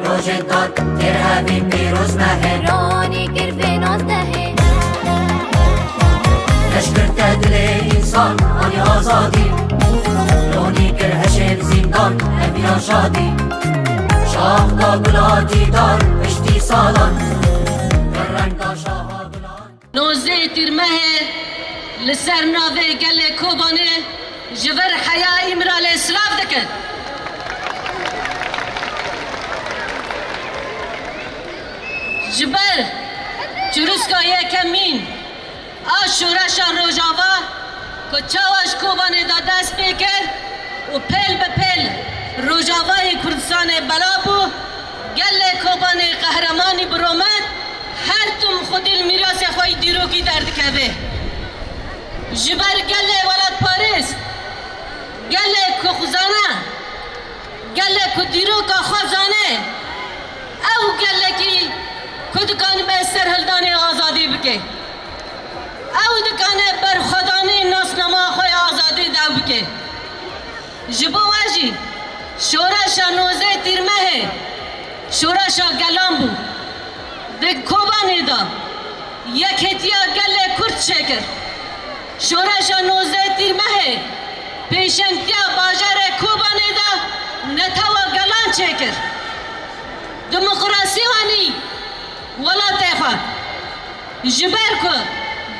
روژه داد تیر همی پیروز مهه رانی گرفه نازدهه لشکر تدل انسان آنی آزادی لونی کر هشم زندان همی آشادی شاه دا گلاتی دار پشتی سالان در رنگ دا شاه گلان نوزه تیرمه لسر ناوه گل کوبانه جور حیائی مرال اسراف دکن جبر چروسکا یکمین آشورشان روژاوا که چاوش کوبانه دا دست بکر و پل به پل روژاوای کردستان بلا بو گل کوبانه قهرمانی برومد هر تم خودل میراث خواهی دیروکی درد کبه جبر گل ولد پاریس گل کخزانه گل کدیروکا خوزانه او گل کی کدکان به سرهلدان آزادی بکه او دکانه بر خدانی ناسنما خوی آزادی دو بکه جبو واجی شورشا نوزه تیرمه شورشا گلام بو ده کوبانی دا یک هتیا گل کرد شکر شورشا نوزه تیرمه پیشنگتیا باجر کوبانی دا نتوا گلان چکر دموکراسی وانی ولا تیخوا جبر کو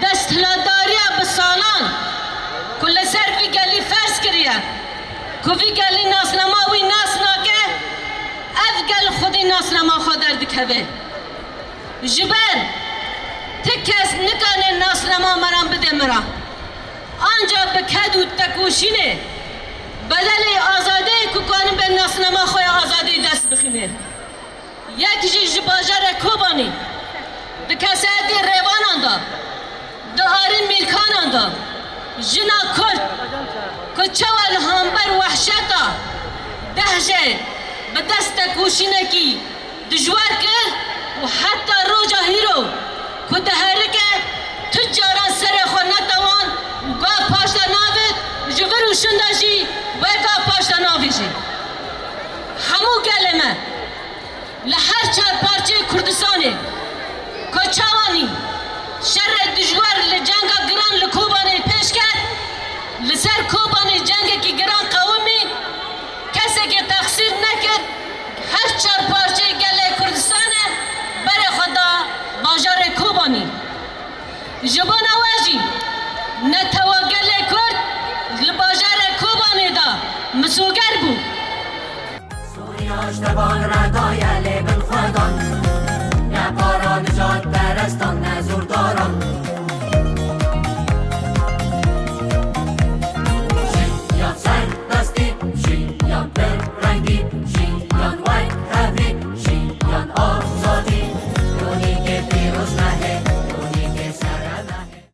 دستهلداریا بسالان کل سر وی گلی فرس کریا کو وی گلی ناسنما وی ناسنا که اف گل خودی ناسنما خودر دکبه جبر تکس نکانه ناسنما مرام بده مرا آنجا بکد و تکوشینه بدل آزاده که کنیم به ناسنما خوی آزادی دست بخینه یک جیج باجر کوبانی ده کسایتی ریوانان دا ده آرین میلکانان دا جنا کرد که چوال همبر وحشتا ده جه به دست تکوشینه کی دجوار کرد و حتی روجا هیرو که ده هرکه تجاران سر خود نتوان و گاه پاشتا ناوید جور و شندشی و گاه پاشتا ناویشی همو کلمه لحر چار پارچه کردستانی کچاوانی شر دجوار لجنگا گران لکوبانی پیش کرد لسر کوبانی جنگی که گران قومی کسی که تقصیر نکرد هر چار پارچه گله کردستانه بر خدا باجار کوبانی جبان آواجی نتوا گله کرد لباجار کوبانی دا مسوگر بو سوری آشتبان ردای